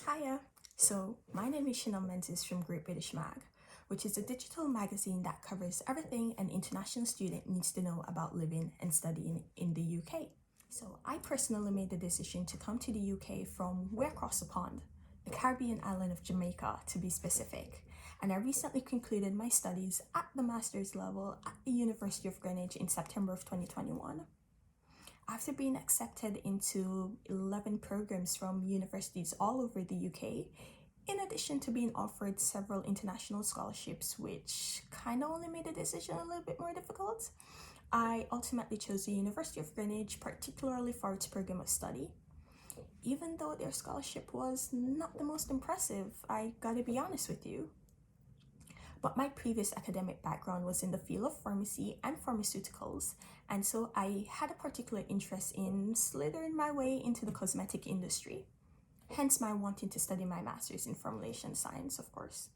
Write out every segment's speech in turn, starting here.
Hiya! So, my name is Chanel Menzies from Great British Mag, which is a digital magazine that covers everything an international student needs to know about living and studying in the UK. So, I personally made the decision to come to the UK from way across the pond, the Caribbean island of Jamaica to be specific. And I recently concluded my studies at the master's level at the University of Greenwich in September of 2021. After being accepted into 11 programs from universities all over the UK, in addition to being offered several international scholarships, which kind of only made the decision a little bit more difficult, I ultimately chose the University of Greenwich, particularly for its program of study. Even though their scholarship was not the most impressive, I gotta be honest with you. But my previous academic background was in the field of pharmacy and pharmaceuticals, and so I had a particular interest in slithering my way into the cosmetic industry, hence my wanting to study my master's in formulation science, of course.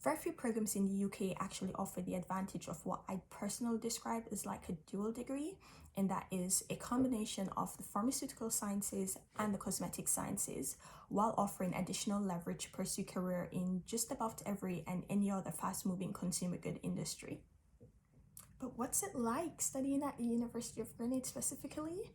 Very few programs in the UK actually offer the advantage of what I personally describe as like a dual degree, and that is a combination of the pharmaceutical sciences and the cosmetic sciences, while offering additional leverage to pursue career in just about every and any other fast-moving consumer good industry. But what's it like studying at the University of Greenwich specifically?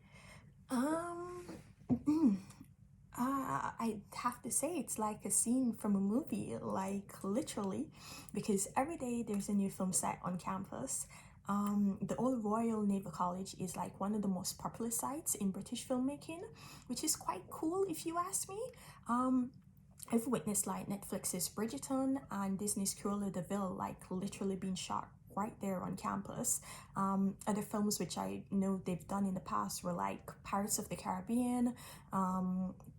I have to say it's like a scene from a movie, like literally, because every day there's a new film set on campus. The old Royal Naval College is like one of the most popular sites in British filmmaking, which is quite cool if you ask me. I've witnessed like Netflix's Bridgerton and Disney's Cruella de Vil like literally being shot right there on campus. Other films which I know they've done in the past were like Pirates of the Caribbean,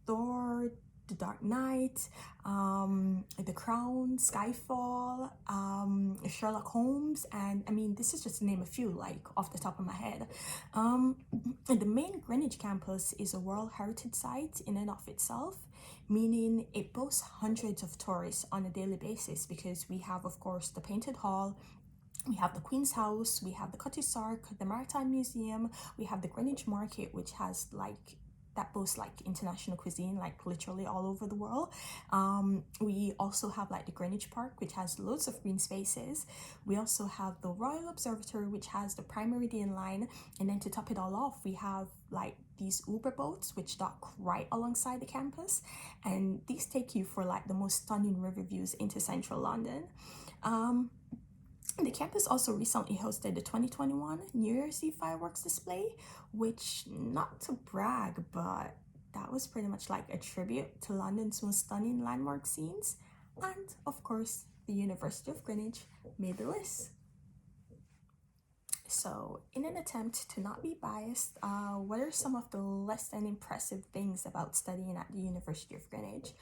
Thor, The Dark Knight, The Crown, Skyfall, Sherlock Holmes, and I mean, this is just to name a few, like off the top of my head. The main Greenwich campus is a World Heritage Site in and of itself, meaning it boasts hundreds of tourists on a daily basis because we have, of course, the Painted Hall, we have the Queen's House, we have the Cottage Sark, the Maritime Museum, we have the Greenwich Market, which has like that boasts like international cuisine like literally all over the world. We also have like the Greenwich Park, which has loads of green spaces. We also have the Royal Observatory, which has the Prime Meridian line, and then to top it all off, we have like these Uber boats which dock right alongside the campus, and these take you for like the most stunning river views into central London. The campus also recently hosted the 2021 New Year's Eve fireworks display, which, not to brag, but that was pretty much like a tribute to London's most stunning landmark scenes. And of course, the University of Greenwich made the list. So, in an attempt to not be biased, what are some of the less than impressive things about studying at the University of Greenwich?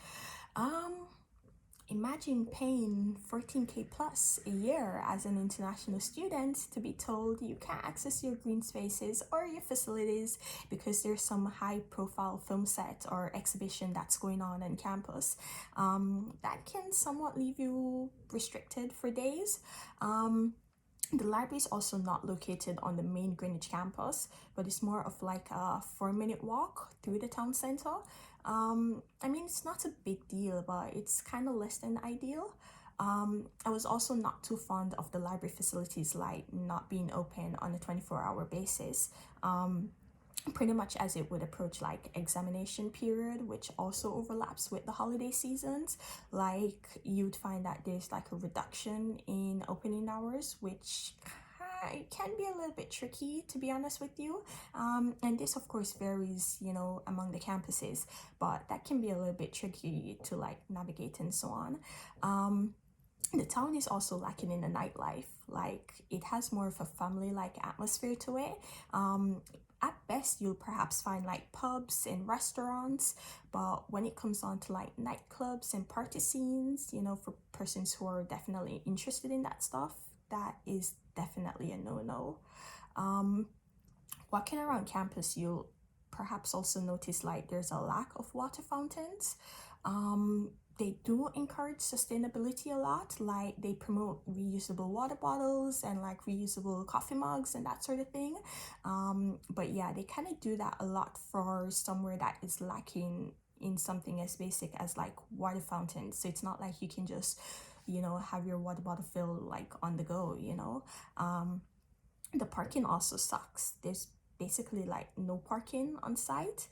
Imagine paying 14k plus a year as an international student to be told you can't access your green spaces or your facilities because there's some high profile film set or exhibition that's going on campus. That can somewhat leave you restricted for days. The library is also not located on the main Greenwich campus, but it's more of like a 4-minute walk through the town center. I mean, it's not a big deal, but it's kind of less than ideal. I was also not too fond of the library facilities like not being open on a 24-hour basis. Pretty much as it would approach like examination period, which also overlaps with the holiday seasons, like you'd find that there's like a reduction in opening hours, which can be a little bit tricky, to be honest with you. And this of course varies, you know, among the campuses, but that can be a little bit tricky to like navigate and so on. The town is also lacking in the nightlife. Like it has more of a family-like atmosphere to it. At best, you'll perhaps find like pubs and restaurants, but when it comes on to like nightclubs and party scenes, you know, for persons who are definitely interested in that stuff, that is definitely a no-no. Walking around campus, you'll perhaps also notice like there's a lack of water fountains. They do encourage sustainability a lot, like they promote reusable water bottles and like reusable coffee mugs and that sort of thing. But yeah, they kind of do that a lot for somewhere that is lacking in something as basic as like water fountains. So it's not like you can just, have your water bottle filled like on the go, The parking also sucks. There's basically like no parking on site.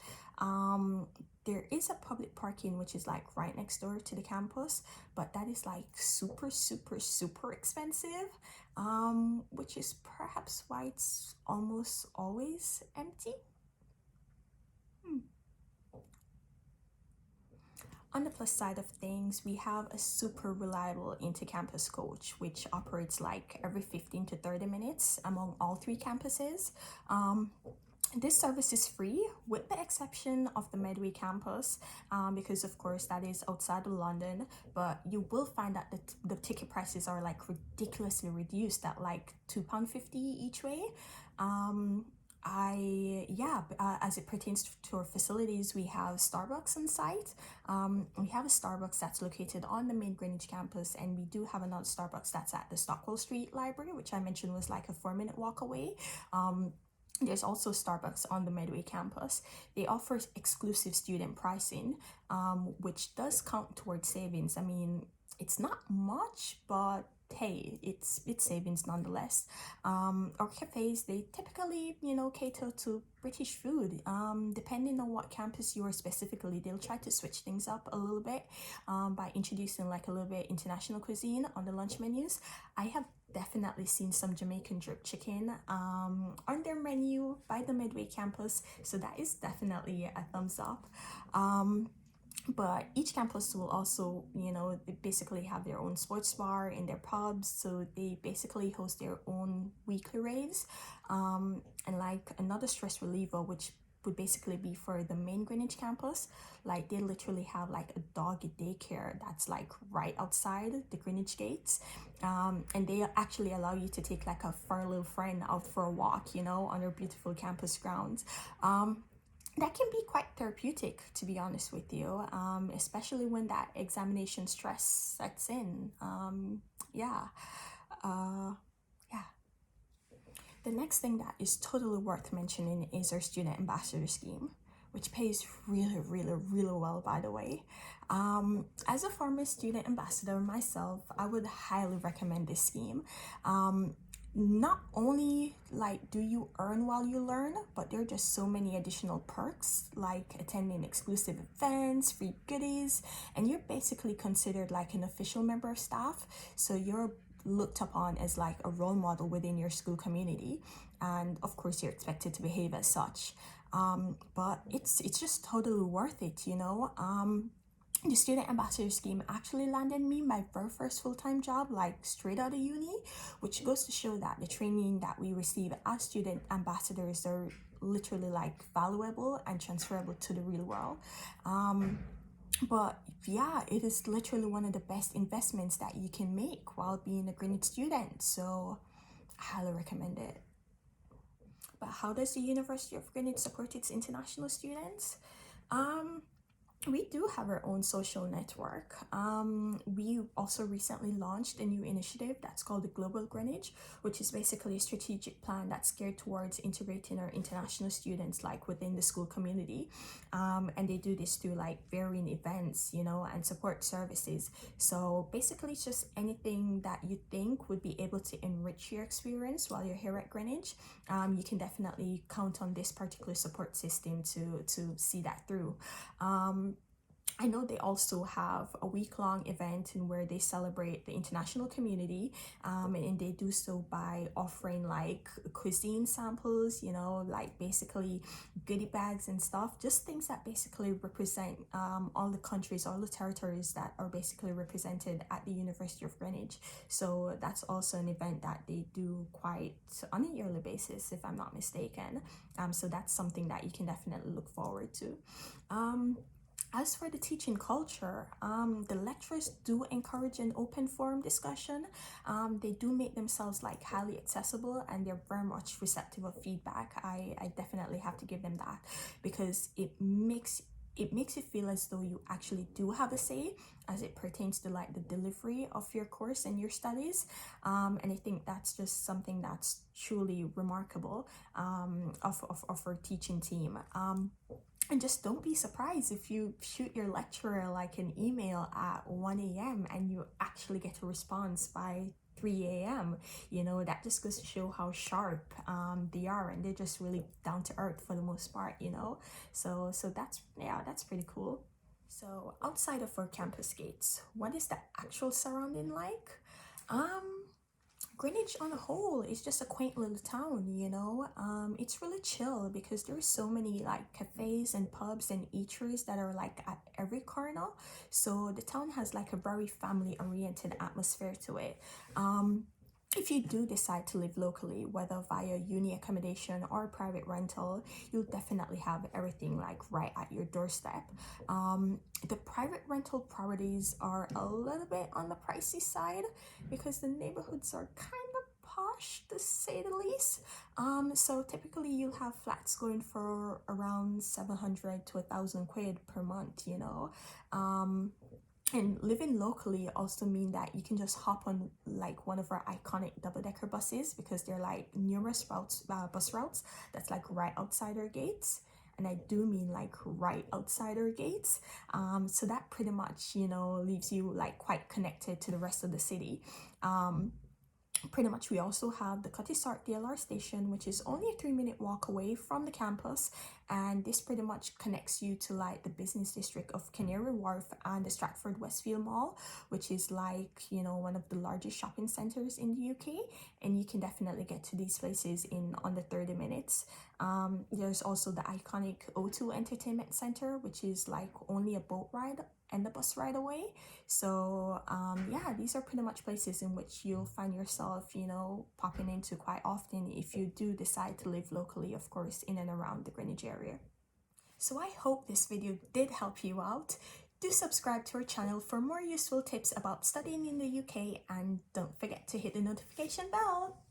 There is a public parking which is like right next door to the campus, but that is like super, super, super expensive, which is perhaps why it's almost always empty. On the plus side of things, we have a super reliable inter-campus coach, which operates like every 15 to 30 minutes among all three campuses. This service is free with the exception of the Medway campus, because of course that is outside of London, but you will find that the ticket prices are like ridiculously reduced at like £2.50 each way. As it pertains to our facilities, we have Starbucks on site. We have a Starbucks that's located on the main Greenwich campus, and we do have another Starbucks that's at the Stockwell Street Library, which I mentioned was like a 4-minute walk away. There's also Starbucks on the Medway campus. They offer exclusive student pricing, which does count towards savings. I mean, it's not much, but hey, it's savings nonetheless. Our cafes, they typically, cater to British food. Depending on what campus you are specifically, they'll try to switch things up a little bit by introducing like a little bit international cuisine on the lunch menus. I have definitely seen some Jamaican jerk chicken on their menu by the Medway campus, so that is definitely a thumbs up. But each campus will also, they basically have their own sports bar in their pubs, so they basically host their own weekly raves, and like another stress reliever, which would basically be for the main Greenwich campus. Like they literally have like a dog daycare that's like right outside the Greenwich gates, and they actually allow you to take like a fur little friend out for a walk, on their beautiful campus grounds. That can be quite therapeutic, to be honest with you, especially when that examination stress sets in. The next thing that is totally worth mentioning is our student ambassador scheme, which pays really, really, really well, by the way. As a former student ambassador myself, I would highly recommend this scheme. Not only like do you earn while you learn, but there are just so many additional perks like attending exclusive events, free goodies, and you're basically considered like an official member of staff. So you're looked upon as like a role model within your school community, and of course you're expected to behave as such. But it's just totally worth it, The student ambassador scheme actually landed me my very first full-time job, like straight out of uni, which goes to show that the training that we receive as student ambassadors are literally like valuable and transferable to the real world. But yeah, it is literally one of the best investments that you can make while being a Greenwich student. So I highly recommend it. But how does the University of Greenwich support its international students? We do have our own social network. We also recently launched a new initiative that's called the Global Greenwich, which is basically a strategic plan that's geared towards integrating our international students like within the school community. And they do this through like varying events, and support services. So basically it's just anything that you think would be able to enrich your experience while you're here at Greenwich. You can definitely count on this particular support system to see that through. I know they also have a week-long event in where they celebrate the international community, and they do so by offering like cuisine samples, like basically goodie bags and stuff, just things that basically represent all the countries, all the territories that are basically represented at the University of Greenwich. So that's also an event that they do quite on a yearly basis, if I'm not mistaken. So that's something that you can definitely look forward to. As for the teaching culture, the lecturers do encourage an open forum discussion. They do make themselves like highly accessible, and they're very much receptive of feedback. I definitely have to give them that, because it makes you feel as though you actually do have a say as it pertains to like the delivery of your course and your studies. And I think that's just something that's truly remarkable of our teaching team. And just don't be surprised if you shoot your lecturer like an email at 1 a.m. and you actually get a response by 3 a.m. You know, that just goes to show how sharp they are, and they're just really down to earth for the most part, you know. So that's, yeah, that's pretty cool. So outside of our campus gates, what is the actual surrounding like? Um, Greenwich on the whole is just a quaint little town, you know. It's really chill because there's so many like cafes and pubs and eateries that are like at every corner. So the town has like a very family oriented atmosphere to it. If you do decide to live locally, whether via uni accommodation or private rental, you'll definitely have everything like right at your doorstep. The private rental properties are a little bit on the pricey side because the neighborhoods are kind of posh, to say the least. So typically you'll have flats going for around 700 to 1,000 quid per month, you know. And living locally also mean that you can just hop on like one of our iconic double-decker buses, because they're like numerous routes, bus routes that's like right outside our gates. And I do mean like right outside our gates. So that pretty much, you know, leaves you like quite connected to the rest of the city. Pretty much we also have the Dlr Station, which is only a 3-minute walk away from the campus, and this pretty much connects you to like the business district of Canary Wharf and the Stratford Westfield Mall, which is like, you know, one of the largest shopping centers in the UK, and you can definitely get to these places in under 30 minutes. There's also the iconic O2 Entertainment Center, which is like only a boat ride and the bus ride away. So yeah, these are pretty much places in which you'll find yourself, you know, popping into quite often if you do decide to live locally, of course, in and around the Greenwich area. So I hope this video did help you out. Do subscribe to our channel for more useful tips about studying in the UK, and don't forget to hit the notification bell.